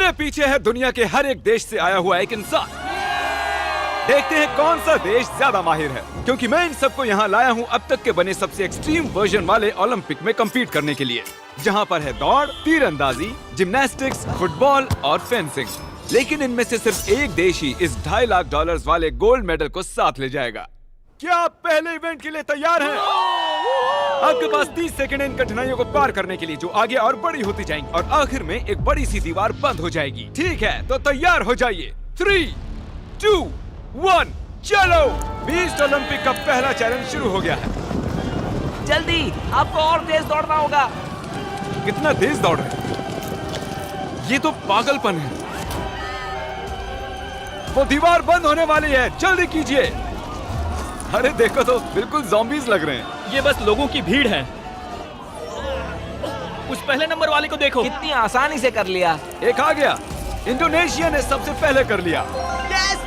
मेरे पीछे है दुनिया के हर एक देश से आया हुआ एक इंसान। देखते हैं कौन सा देश ज्यादा माहिर है, क्योंकि मैं इन सबको यहाँ लाया हूँ अब तक के बने सबसे एक्सट्रीम वर्जन वाले ओलंपिक में कम्पीट करने के लिए, जहाँ पर है दौड़, तीरंदाजी, जिम्नास्टिक्स, फुटबॉल और फेंसिंग। लेकिन इनमें से सिर्फ एक देश ही इस $2.5 लाख वाले गोल्ड मेडल को साथ ले जाएगा। क्या आप पहले इवेंट के लिए तैयार हैं? आपके पास 30 सेकंड इन कठिनाइयों को पार करने के लिए, जो आगे और बड़ी होती जाएंगी और आखिर में एक बड़ी सी दीवार बंद हो जाएगी। ठीक है, तो तैयार हो जाइए। 3, 2, 1, चलो। बीस्ट ओलंपिक का पहला चैलेंज शुरू हो गया है। जल्दी, आपको और तेज दौड़ना होगा। कितना तेज दौड़ रहे हैं? ये तो पागलपन है। वो दीवार बंद होने वाली है, जल्दी कीजिए। अरे देखो तो, बिल्कुल ज़ॉम्बीज लग रहे हैं। ये बस लोगों की भीड़ है। उस पहले नंबर वाले को देखो, कितनी आसानी से कर लिया। एक आ गया। इंडोनेशिया ने सबसे पहले कर लिया। यस!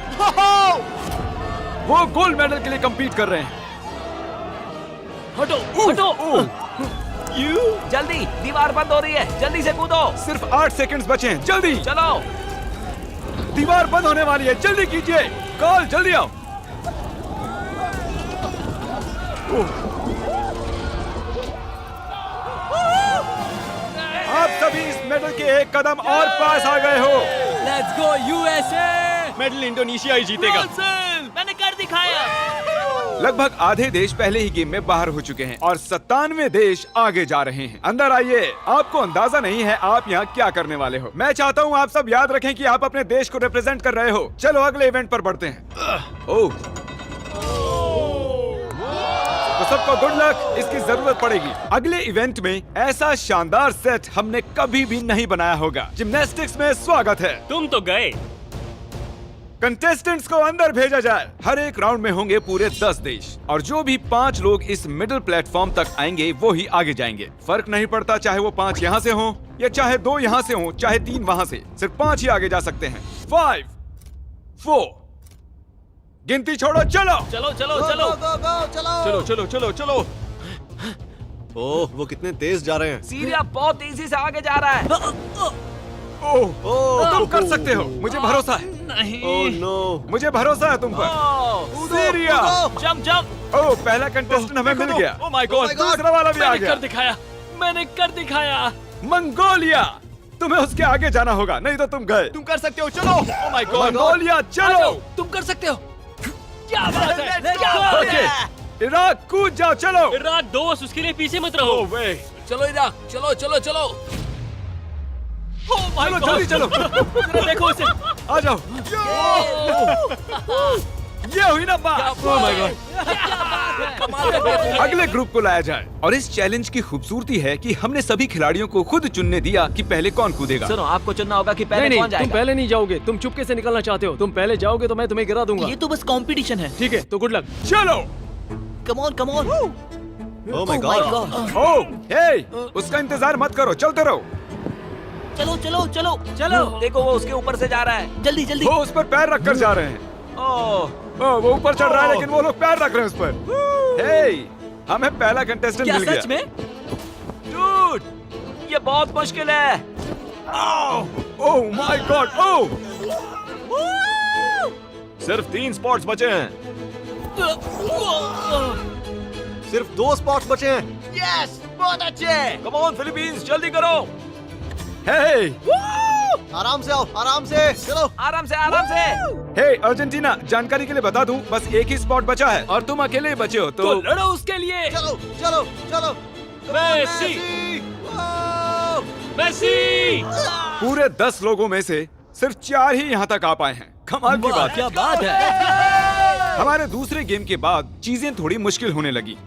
वो गोल्ड मेडल के लिए compete कर रहे हैं। हटो, हटो। जल्दी, दीवार बंद हो रही है, जल्दी से कूदो। सिर्फ 8 सेकंड्स बचे हैं, जल्दी। चलो, दीवार बंद होने वाली है, जल्दी कीजिए। कॉल, जल्दी आओ। आप सभी इस मेडल के एक कदम और पास आ गए हो। Let's go USA. Medal Indonesia ही जीतेगा। मैंने कर दिखाया। लगभग आधे देश पहले ही गेम में बाहर हो चुके हैं और 97 देश आगे जा रहे हैं। अंदर आइए। आपको अंदाजा नहीं है आप यहाँ क्या करने वाले हो। मैं चाहता हूँ आप सब याद रखें कि आप अपने देश को रिप्रेजेंट कर रहे हो। चलो अगले इवेंट पर बढ़ते हैं। ओह, तो सबको गुड लक, इसकी जरूरत पड़ेगी। अगले इवेंट में ऐसा शानदार सेट हमने कभी भी नहीं बनाया होगा। जिम्नास्टिक्स में स्वागत है। तुम तो गए। कंटेस्टेंट्स को अंदर भेजा जाए। हर एक राउंड में होंगे पूरे 10 देश और जो भी 5 लोग इस मिडिल प्लेटफॉर्म तक आएंगे वो ही आगे जाएंगे। फर्क नहीं पड़ता चाहे वो 5 यहाँ से हों या चाहे 2 यहाँ से हों, चाहे 3 वहाँ से, सिर्फ 5 ही आगे जा सकते हैं। 5, 4, गिनती छोड़ो, चलो चलो चलो चलो चलो चलो चलो चलो। ओह, वो कितने तेज जा रहे हैं। सीरिया बहुत तेजी से आगे जा रहा है। ओह, तुम कर सकते हो, मुझे भरोसा है। नहीं। ओह नो, मुझे भरोसा है तुम पर। सीरिया। Jump jump. ओह, पहला कंटेस्टेंट हमें मिल गया। ओह माय गॉड, दूसरा वाला भी आ मैंने गया। कर दिखाया, मैंने कर दिखाया। मंगोलिया, तुम्हें उसके आगे जाना होगा, नहीं तो तुम गए। तुम कर सकते हो, चलो। ओह माय गॉड, मंगोलिया, चलो। तुम कर सकते हो। क्या बात है, क्या ओके, बात है। इराक कूद जाओ, चलो। इराक दोस्त, उसके लिए पीछे मत रहो। चलो इराक, चलो चलो चलो। ओह माय चलो, गॉड, जल्दी चलो। जरा देखो इसे। आ जाओ। ये हुई ना बात। ओह माय गॉड। अगले ग्रुप को लाया जाए और इस चैलेंज की खूबसूरती है कि हमने सभी खिलाड़ियों को खुद चुनने दिया कि पहले कौन कूदेगा। सुनो, आपको चुनना होगा कि पहले नहीं, कौन तुम जाएगा। पहले नहीं जाओगे, तुम चुपके से निकलना चाहते हो। तुम पहले जाओगे तो मैं तुम्हें गिरा दूंगा। ये तो बस कंपटीशन है। ठीक है, तो गुड लक। चलो। Come on come on. Oh my God. Oh, hey, उसका इंतजार मत करो, चलते रहो। चलो चलो चलो चलो। देखो वो उसके ऊपर से जा रहा है। जल्दी जल्दी। वो उस पर पैर रखकर जा रहे हैं। ओह, वो ऊपर चढ़ रहा है लेकिन वो लोग पैर रख रहे हैं उस पर। हे, हमें पहला कंटेस्टेंट क्या मिल गया। सच में? डूड, ये बहुत मुश्किल है। ओह माय गॉड। ओह, सिर्फ 3 स्पॉट्स बचे हैं। सिर्फ 2 स्पॉट्स बचे हैं। यस, बहुत अच्छे। कम ऑन फिलीपींस, जल्दी करो। हे, आराम से आओ, आराम से चलो। आराम से आराम से। हे अर्जेंटीना, जानकारी के लिए बता दूं, बस एक ही स्पॉट बचा है और तुम अकेले ही बचे हो, तो लड़ो उसके लिए। चलो चलो चलो। Messi, Messi. पूरे 10 लोगों में से सिर्फ 4 ही यहाँ तक आ पाए हैं। कमाल की बात। क्या बात है। हमारे दूसरे गेम के बाद चीजें थोड़ी मुश्किल होने लगी।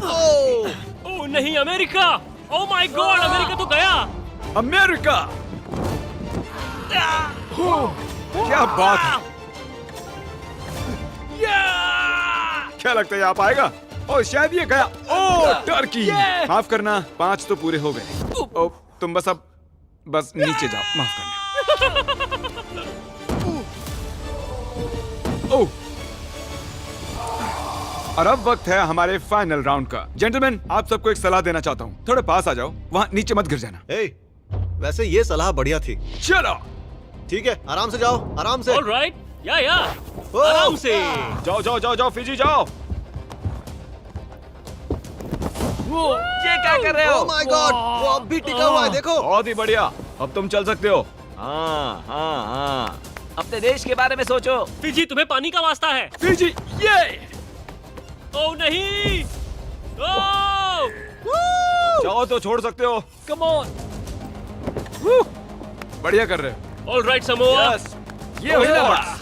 ओह नहीं, America. Oh my God, America तो गया। अमेरिका। क्या बात है। क्या लगता है आप आएगा? ओह शायद ये गया। ओह टर्की। माफ करना, 5 तो पूरे हो गए। ओह तुम बस नीचे जाओ, माफ करना। ओह, और अब वक्त है हमारे फाइनल राउंड का। जेंटलमैन, आप सबको एक सलाह देना चाहता हूँ, थोड़े पास आ जाओ, वहाँ नीचे मत गिर जाना। हे, वैसे ये सलाह बढ़िया थी। चलो ठीक है, आराम से जाओ, आराम से। ऑलराइट, या ओ! आराम से। जाओ जाओ जाओ जाओ फिजी जाओ। ये क्या कर रहे ओह हो? माय गॉड, वो अब भी टिका हुआ है, देखो। बहुत ही बढ़िया, अब तुम चल सकते हो। हाँ हाँ हाँ। अपने देश के बारे में सोचो। फिजी, तुम्हें पानी का वास्ता है। फिजी ये ओह नहीं, ओह चाहो तो छोड़ सकते हो। Come on. बढ़िया कर रहे हो। Alright Samoa. यस, ये हुई ना।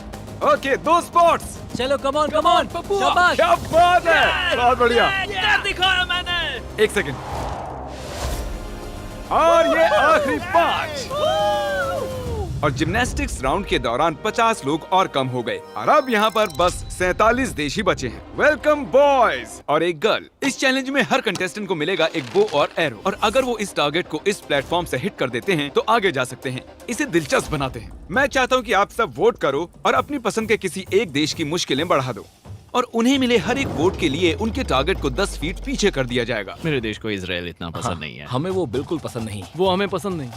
Okay, 2 spots. चलो कम ऑन शाबाश। क्या बात है, बहुत बढ़िया। कर दिखाया मैंने। 1 सेकंड। और ये आखिरी 5। और जिम्नास्टिक्स राउंड के दौरान 50 लोग और कम हो गए और अब यहाँ पर बस 47 देश ही बचे हैं। वेलकम बॉयज और एक गर्ल। इस चैलेंज में हर कंटेस्टेंट को मिलेगा एक बो और एरो, और अगर वो इस टारगेट को इस प्लेटफॉर्म से हिट कर देते हैं तो आगे जा सकते हैं। इसे दिलचस्प बनाते हैं। मैं चाहता हूँ कि आप सब वोट करो और अपनी पसंद के किसी एक देश की मुश्किलें बढ़ा दो, और उन्हें मिले हर एक वोट के लिए उनके टारगेट को 10 फीट पीछे कर दिया जाएगा। मेरे देश को इजराइल इतना पसंद नहीं है। हमें वो बिल्कुल पसंद नहीं। वो हमें पसंद नहीं।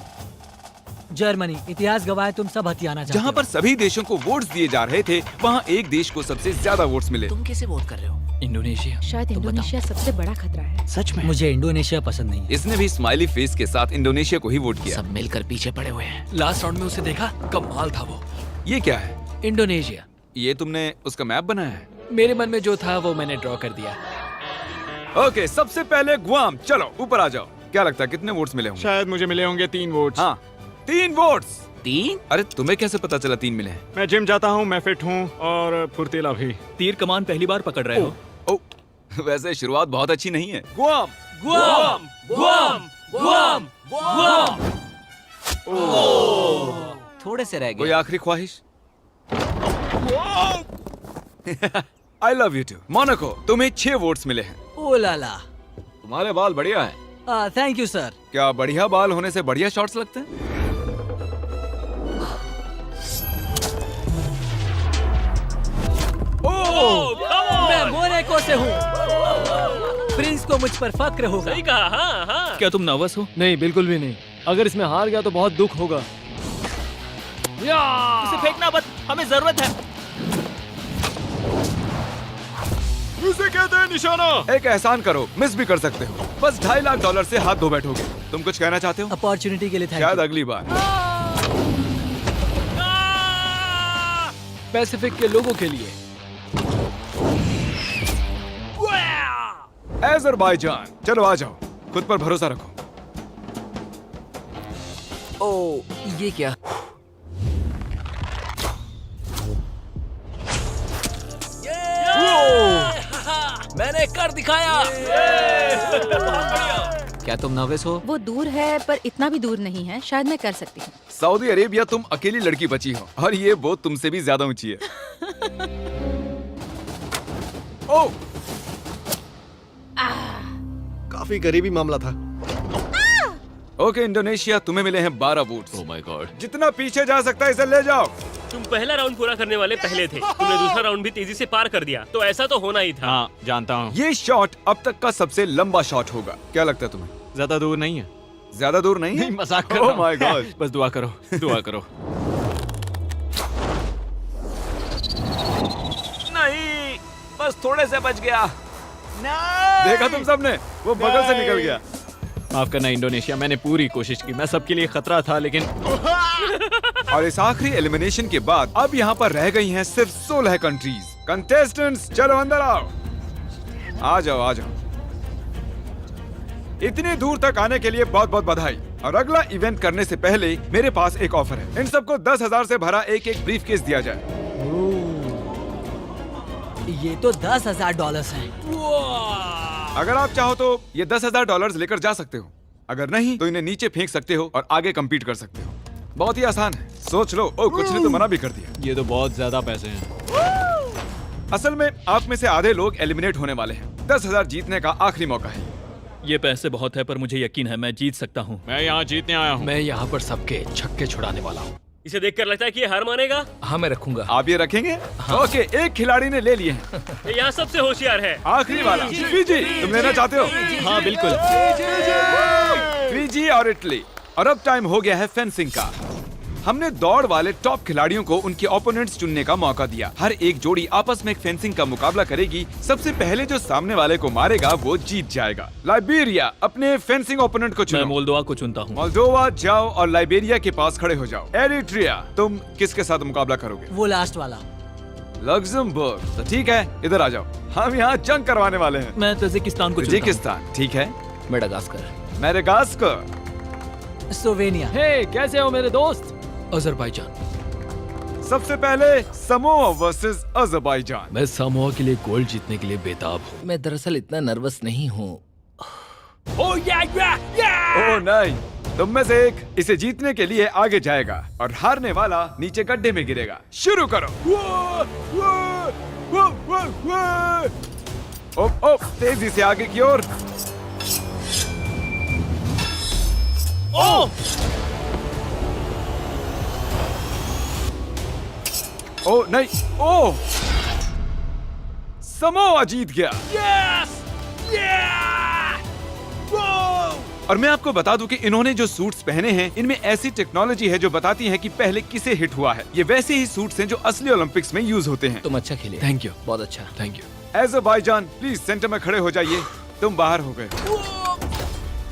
जर्मनी, इतिहास गवाह तुम सब हथियाना चाहते जहाँ पर सभी देशों को वोट्स दिए जा रहे थे, वहाँ एक देश को सबसे ज्यादा वोट्स मिले। तुम कैसे वोट कर रहे हो? इंडोनेशिया। शायद इंडोनेशिया सबसे बड़ा खतरा है। सच में? मुझे इंडोनेशिया पसंद नहीं है। इसने भी स्माइली फेस के साथ इंडोनेशिया को ही वोट किया। सब मिलकर पीछे पड़े हुए हैं। लास्ट राउंड में उसे देखा, कमाल था वो। ये क्या है? इंडोनेशिया। ये तुमने उसका मैप बनाया है? मेरे मन में जो था वो मैंने ड्रॉ कर दिया। ओके, सबसे पहले गुआम। चलो ऊपर आ जाओ। क्या लगता है कितने वोट्स मिले होंगे? शायद मुझे मिले होंगे 3 वोट्स। हाँ, 3 वोट्स। 3? अरे तुम्हें कैसे पता चला 3 मिले हैं? मैं जिम जाता हूँ, मैं फिट हूँ और फुर्तीला भी। तीर कमान पहली बार पकड़ रहे हो। ओ, वैसे शुरुआत बहुत अच्छी नहीं है। Guam. Guam, Guam, Guam, Guam. थोड़े से रह कोई गए। आखिरी ख्वाहिश? I love you too. Monaco, तुम्हें 6 वोट्स मिले हैं। ओ लाला। तुम्हारे बाल बढ़िया है। Thank you sir. क्या बढ़िया बाल होने से बढ़िया शॉट्स लगते हैं? मैं मोनाको से हूँ। प्रिंस को मुझ पर फक्र होगा। सही कहा, हाँ हाँ। क्या तुम नर्वस हो? नहीं, बिल्कुल भी नहीं। अगर इसमें हार गया तो बहुत दुख होगा। इसे फेंकना मत, हमें जरूरत है। उसे कहते हैं निशाना। एक एहसान करो, मिस भी कर सकते हो। बस $2.5 लाख से हाथ धो बैठोगे। तुम कुछ कहना चाहते हो? अपॉर्चुनिटी के लिए थैंक शायद यू। अगली बार। पैसिफिक के लोगों के लिए। अज़रबैजान, चलो आ जाओ। खुद पर भरोसा रखो। ओ, ये क्या? मैंने कर दिखाया। क्या तुम नर्वस हो? वो दूर है पर इतना भी दूर नहीं है, शायद मैं कर सकती हूँ। सऊदी अरेबिया, तुम अकेली लड़की बची हो और ये बोट तुमसे भी ज्यादा ऊंची है। ओह, काफी करीबी मामला था। ओके इंडोनेशिया, तुम्हें मिले हैं 12 वोट्स। Oh my God. जितना पीछे जा सकता है इसे ले जाओ। तुम पहला राउंड पूरा करने वाले पहले थे। तुमने दूसरा राउंड भी तेजी से पार कर दिया, तो ऐसा तो होना ही था। हाँ, जानता हूँ। ये शॉट अब तक का सबसे लंबा शॉट होगा। क्या लगता है तुम्हें? ज्यादा दूर नहीं है। ज्यादा दूर नहीं है? नहीं, मजाक कर रहा Oh my हूँ। God। बस दुआ करो, दुआ करो। नहीं, बस थोड़े से बच गया। देखा तुम सबने, वो बगल से निकल गया। माफ करना इंडोनेशिया, मैंने पूरी कोशिश की। मैं सबके लिए खतरा था, लेकिन और इस आखिरी एलिमिनेशन के बाद अब यहाँ पर रह गई हैं सिर्फ 16 कंट्रीज। कंटेस्टेंट्स, चलो अंदर आओ। आ जाओ, आ जाओ। इतनी दूर तक आने के लिए बहुत बहुत बधाई। और अगला इवेंट करने से पहले मेरे पास एक ऑफर है। इन सबको 10,000 से भरा एक ब्रीफकेस दिया जाए। ये तो $10,000 हैं। अगर आप चाहो तो ये $10,000 लेकर जा सकते हो। अगर नहीं तो इन्हें नीचे फेंक सकते हो और आगे कम्पीट कर सकते हो। बहुत ही आसान है, सोच लो। ओ, कुछ ने तो मना भी कर दिया। ये तो बहुत ज्यादा पैसे हैं। असल में आप में से आधे लोग एलिमिनेट होने वाले हैं। 10,000 जीतने का आखिरी मौका है। ये पैसे बहुत है, पर मुझे यकीन है मैं जीत सकता हूँ। मैं यहाँ जीतने आया हूँ। मैं यहाँ पर सबके छक्के छुड़ाने वाला हूँ। इसे देखकर लगता है कि ये हार मानेगा। हाँ, मैं रखूंगा। आप ये रखेंगे? ओके, एक खिलाड़ी ने ले लिए हैं। ये यहाँ सबसे होशियार है। आखिरी वाला फिजी, तुम लेना चाहते हो? हाँ बिल्कुल। फिजी और इटली। और अब टाइम हो गया है फेंसिंग का। हमने दौड़ वाले टॉप खिलाड़ियों को उनके ओपोनेंट्स चुनने का मौका दिया। हर एक जोड़ी आपस में एक फेंसिंग का मुकाबला करेगी। सबसे पहले जो सामने वाले को मारेगा वो जीत जाएगा। लाइबेरिया, अपने फेंसिंग ओपोनेंट को मैं चुनो। मोल्दोवा को चुनता हूँ। मोल्दोवा जाओ और लाइबेरिया के पास खड़े हो जाओ। एरिट्रिया, तुम किसके साथ मुकाबला करोगे? वो लास्ट वाला। लग्जमबर्ग, तो ठीक है, इधर आ जाओ, हम यहाँ जंग करवाने वाले हैं। मैं तजिकिस्तान को चुनता हूँ। तजिकिस्तान, ठीक है। मेडागास्कर। मैडागास्कर। स्लोवेनिया। हे, कैसे हो मेरे दोस्त? अजरबैजान। सबसे पहले समोआ वर्सेस अजरबैजान। मैं सामोआ के लिए गोल्ड जीतने के लिए बेताब हूँ। मैं दरअसल इतना नर्वस नहीं हूँ। ओह नहीं, तुम में से एक इसे जीतने के लिए आगे जाएगा और हारने वाला नीचे गड्ढे में गिरेगा। शुरू करो। ओह, तेजी से आगे की ओर। ओह नहीं, ओह, समोआ जीत गया। और मैं आपको बता दूं कि इन्होंने जो सूट्स पहने हैं इनमें ऐसी टेक्नोलॉजी है जो बताती है कि पहले किसे हिट हुआ है। ये वैसे ही सूट्स हैं जो असली ओलंपिक्स में यूज होते हैं। तुम अच्छा खेले। Thank you. बहुत अच्छा। Thank you. Azerbaijan, please centre में खड़े हो जाइए। तुम बाहर हो गए।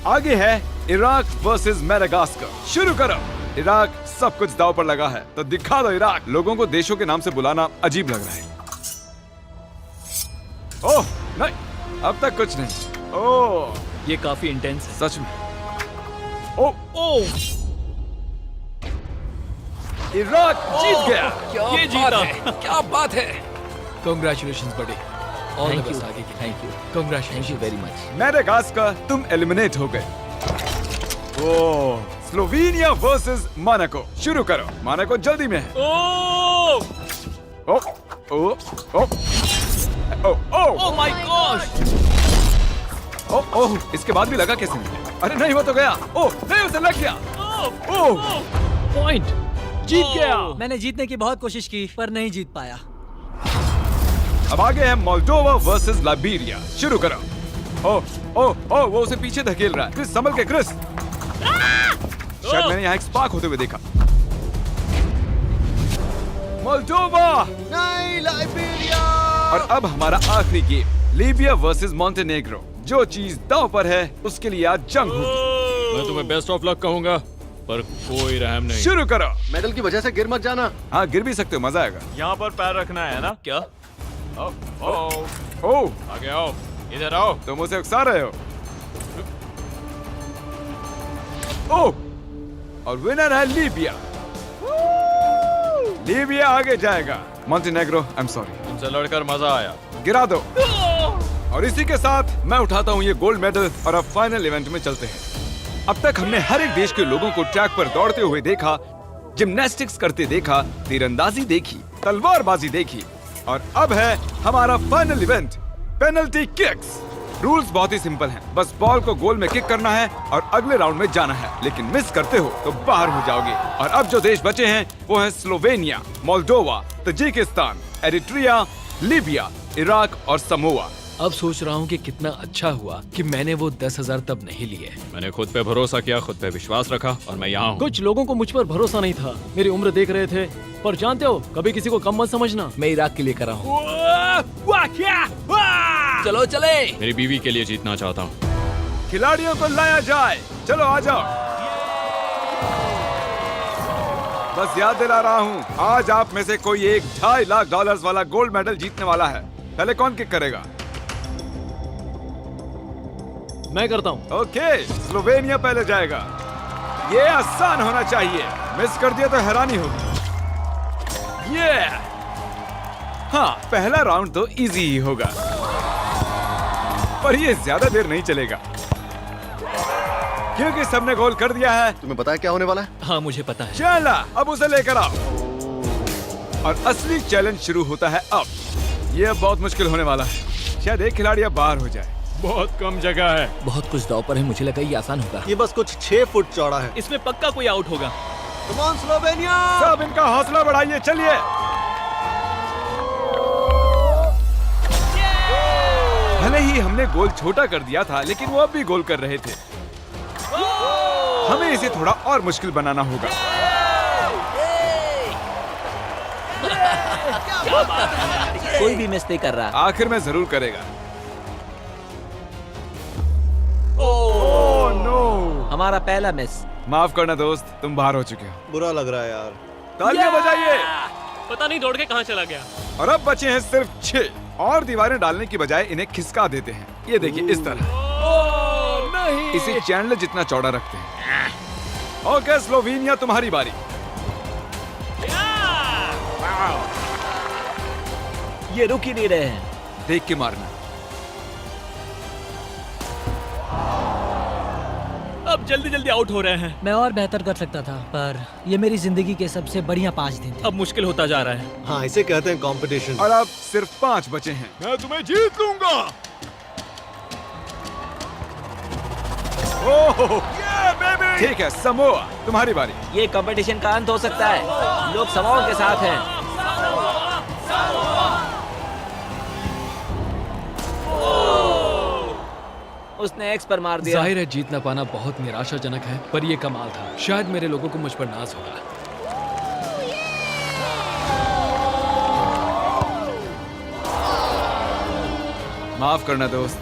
आगे है इराक वर्सेस मैडागास्कर। शुरू करो। इराक, सब कुछ दांव पर लगा है, तो दिखा दो इराक। लोगों को देशों के नाम से बुलाना अजीब लग रहा है। ओह नहीं, अब तक कुछ नहीं। ओह, ये काफी इंटेंस है। सच में। ओह, इराक जीत गया। ये जीता। क्या बात है। Congratulations, buddy. All the Thank best you. आगे के लिए। Thank you. Congratulations. Thank you very much. Madagascar, तुम एलिमिनेट हो गए। ओह, स्लोवेनिया वर्सेस मोनाको। शुरू करो। मोनाको जल्दी में है। ओह, ओह, ओह, ओह, ओह माय गॉश। ओह, ओह, इसके बाद भी लगा कैसे नहीं? अरे नहीं, वो तो गया। ओह नहीं, उसे लग गया। ओह, पॉइंट, जीत गया। मैंने जीतने की बहुत कोशिश की पर नहीं जीत पाया। अब आगे है मोल्दोवा वर्सेस लाइबेरिया। शुरू करो। ओह, ओह, ओह, वो उसे पीछे धकेल रहा है। क्रिस, संभल के क्रिस। शायद मैंने यहाँ एक स्पार्क होते हुए देखा। मोल्दोवा। नहीं, लाइबेरिया। और अब हमारा आखिरी गेम, लीबिया वर्सेस मॉन्टेनेग्रो। जो चीज दांव पर है उसके लिए आज जंग होगी। मैं तुम्हें बेस्ट ऑफ लक कहूंगा, पर कोई रहम नहीं। शुरू करो। मेडल की वजह से गिर मत जाना। हाँ, गिर भी सकते हो, मजा आएगा। यहाँ पर पैर रखना है ना? क्या? ओह, आगे आओ, इधर आओ। तुम उसे उकसा रहे हो। ओह, और विनर है लीबिया। लीबिया आगे जाएगा। Montenegro, I am sorry. तुमसे लड़कर मजा आया। गिरा दो। और इसी के साथ मैं उठाता हूँ ये गोल्ड मेडल और अब फाइनल इवेंट में चलते हैं। अब तक हमने हर एक देश के लोगों को ट्रैक पर दौड़ते हुए देखा, जिम्नास्टिक्स करते देखा, तीरंदाजी देखी, तलवारबाजी देखी, और अब है हमारा final event, penalty kicks. Rules बहुत ही सिंपल हैं। बस बॉल को गोल में किक करना है और अगले राउंड में जाना है, लेकिन मिस करते हो तो बाहर हो जाओगे। और अब जो देश बचे हैं वो है Slovenia, Moldova, Tajikistan, Eritrea, Libya, Iraq और समोआ। अब सोच रहा हूँ कि कितना अच्छा हुआ कि मैंने वो 10,000 तब नहीं लिए। मैंने खुद पे भरोसा किया, खुद पे विश्वास रखा, और मैं यहाँ हूँ। कुछ लोगों को मुझ पर भरोसा नहीं था, मेरी उम्र देख रहे थे, पर जानते हो, कभी किसी को कम मत समझना। मैं इराक के लिए कर रहा हूँ। चलो चले। मेरी बीवी के लिए जीतना चाहता हूँ। खिलाड़ियों को लाया जाए। चलो आ जाओ। बस याद दिला रहा हूँ, आज आप में से कोई एक $2.5 लाख वाला गोल्ड मेडल जीतने वाला है। पहले कौन किक करेगा? मैं करता हूँ। ओके, स्लोवेनिया पहले जाएगा। ये आसान होना चाहिए, मिस कर दिया तो हैरानी होगी। ये हाँ, पहला राउंड तो इजी ही होगा, पर ये ज्यादा देर नहीं चलेगा क्योंकि सबने गोल कर दिया है। तुम्हें पता है क्या होने वाला है? हाँ, मुझे पता है। चला, अब उसे लेकर आओ। और असली चैलेंज शुरू होता है अब। ये अब बहुत मुश्किल होने वाला है। शायद एक खिलाड़ी अब बाहर हो जाए। बहुत कम जगह है। बहुत कुछ दांव पर है, मुझे लगा ये आसान होगा। ये बस कुछ 6 फुट चौड़ा है। इसमें पक्का कोई आउट होगा। Come on Slovenia. सब इनका हौसला बढ़ाइए, चलिए। भले ही हमने गोल छोटा कर दिया था, लेकिन वो अब भी गोल कर रहे थे। हमें इसे थोड़ा और मुश्किल बनाना होगा। कोई भी मिस नहीं कर रहा। आखिर में जरूर करेगा। ओह नो, हमारा पहला मिस। माफ करना दोस्त, तुम बाहर हो चुके हो। बुरा लग रहा है यार। तालियां बजाइए। पता नहीं दौड़ के कहाँ चला गया। और अब बचे हैं सिर्फ 6 और दीवारें डालने की बजाय इन्हें खिसका देते हैं। ये देखिए इस तरह। नहीं। इसे चैंडलर जितना चौड़ा रखते हैं। ओके स्लोवेनिया, तुम्हारी बारी। ये रुक ही नहीं रहे हैं। देख के मारना। अब जल्दी जल्दी आउट हो रहे हैं। मैं और बेहतर कर सकता था, पर ये मेरी जिंदगी के सबसे बढ़िया 5 दिन थे। अब मुश्किल होता जा रहा है। हाँ, इसे कहते हैं कंपटीशन। और अब सिर्फ 5 बचे हैं। मैं तुम्हें जीत लूंगा। ओह, ठीक है समोआ, तुम्हारी बारी। ये कंपटीशन का अंत हो सकता है। लोग समाओं के साथ हैं। उसने एक्स पर मार दिया। जाहिर है जीत ना पाना बहुत निराशाजनक है, पर ये कमाल था। शायद मेरे लोगों को मुझ पर नाज होगा। माफ करना दोस्त।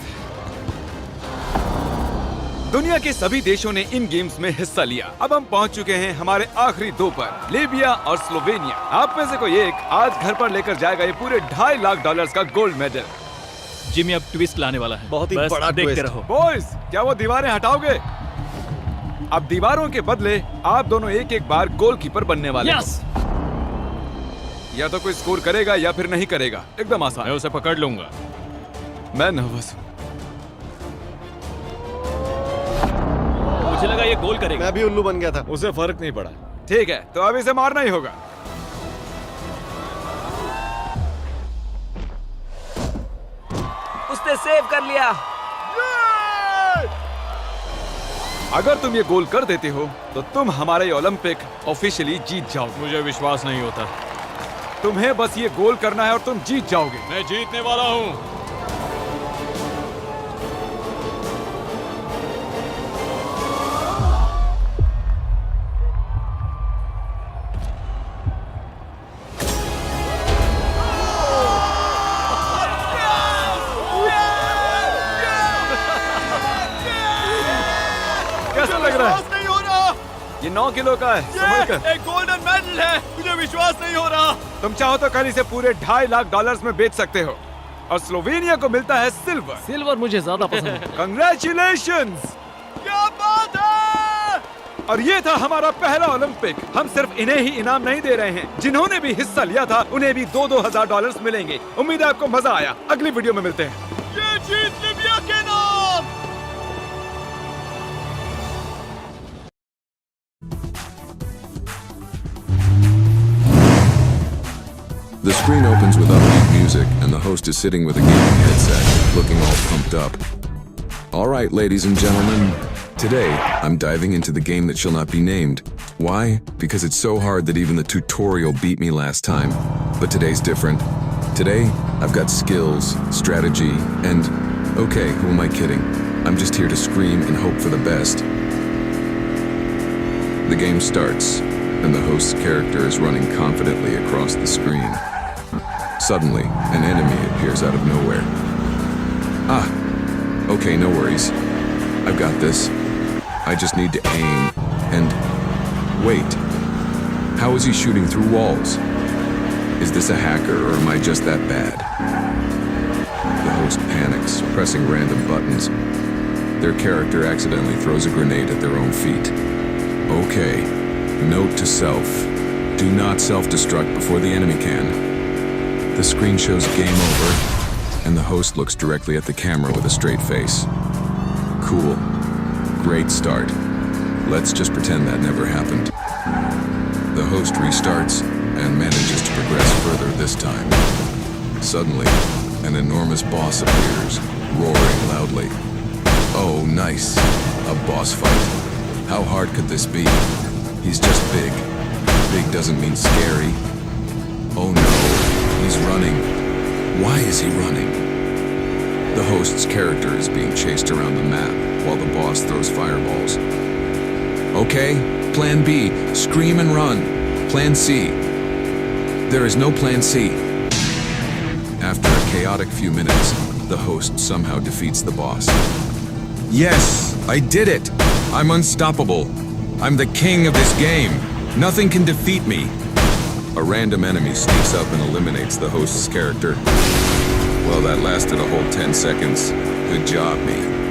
दुनिया के सभी देशों ने इन गेम्स में हिस्सा लिया। अब हम पहुंच चुके हैं हमारे आखिरी 2 पर, लीबिया और स्लोवेनिया। आप में से कोई एक आज घर पर लेकर जाएगा ये पूरे $2.5 लाख का गोल्ड मेडल। जिमी अब ट्विस्ट लाने वाला है। बहुत ही बस बड़ा देखते ट्विस्ट। रहो। बॉयज, क्या वो दीवारें हटाओगे? अब दीवारों के बदले आप दोनों एक बार गोलकीपर बनने वाले हो। या तो कोई स्कोर करेगा या फिर नहीं करेगा। एकदम आसान। मैं उसे पकड़ लूंगा। मैं नर्वस हूँ। मुझे लगा ये गोल करेगा। मैं भी उल्लू बन गया था। उसे फर्क नहीं पड़ा। ठीक है, तो अब इसे मारना ही होगा। उसने सेव कर लिया। अगर तुम ये गोल कर देते हो तो तुम हमारा ये ओलंपिक ऑफिशियली जीत जाओगे। मुझे विश्वास नहीं होता। तुम्हें बस ये गोल करना है और तुम जीत जाओगे। मैं जीतने वाला हूँ। कैसा लग रहा है? नहीं हो रहा। ये 9 किलो का है। संभल कर। एक गोल्डन मेडल है। मुझे विश्वास नहीं हो रहा। तुम चाहो तो कल इसे पूरे $2.5 लाख में बेच सकते हो और स्लोवेनिया को मिलता है सिल्वर। सिल्वर मुझे ज्यादा पसंद है। कंग्रेचुलेशंस! क्या बात है। और ये था हमारा पहला ओलंपिक। हम सिर्फ इन्हें ही इनाम नहीं दे रहे हैं, जिन्होंने भी हिस्सा लिया था उन्हें भी $2,000 मिलेंगे। उम्मीद है आपको मजा आया। अगली वीडियो में मिलते हैं। ये जीत लीबिया के नाम। The screen opens with upbeat music, and the host is sitting with a gaming headset, looking all pumped up. All right, ladies and gentlemen, today I'm diving into the game that shall not be named. Why? Because it's so hard that even the tutorial beat me last time. But today's different. Today, I've got skills, strategy, and okay, who am I kidding? I'm just here to scream and hope for the best. The game starts, and the host's character is running confidently across the screen. Suddenly, an enemy appears out of nowhere. Ah, okay, no worries. I've got this. I just need to aim, and wait. How is he shooting through walls? Is this a hacker, or am I just that bad? The host panics, pressing random buttons. Their character accidentally throws a grenade at their own feet. Okay, note to self. Do not self-destruct before the enemy can. The screen shows game over, and the host looks directly at the camera with a straight face. Cool. Great start. Let's just pretend that never happened. The host restarts and manages to progress further this time. Suddenly, an enormous boss appears, roaring loudly. Oh, nice. A boss fight. How hard could this be? He's just big. Big doesn't mean scary. Oh no, he's running. Why is he running? The host's character is being chased around the map while the boss throws fireballs. Okay? Plan B, scream and run. Plan C. There is no plan C. After a chaotic few minutes, the host somehow defeats the boss. Yes, I did it! I'm unstoppable. I'm the king of this game. Nothing can defeat me. A random enemy sneaks up and eliminates the host's character. Well, that lasted a whole 10 seconds. Good job, me.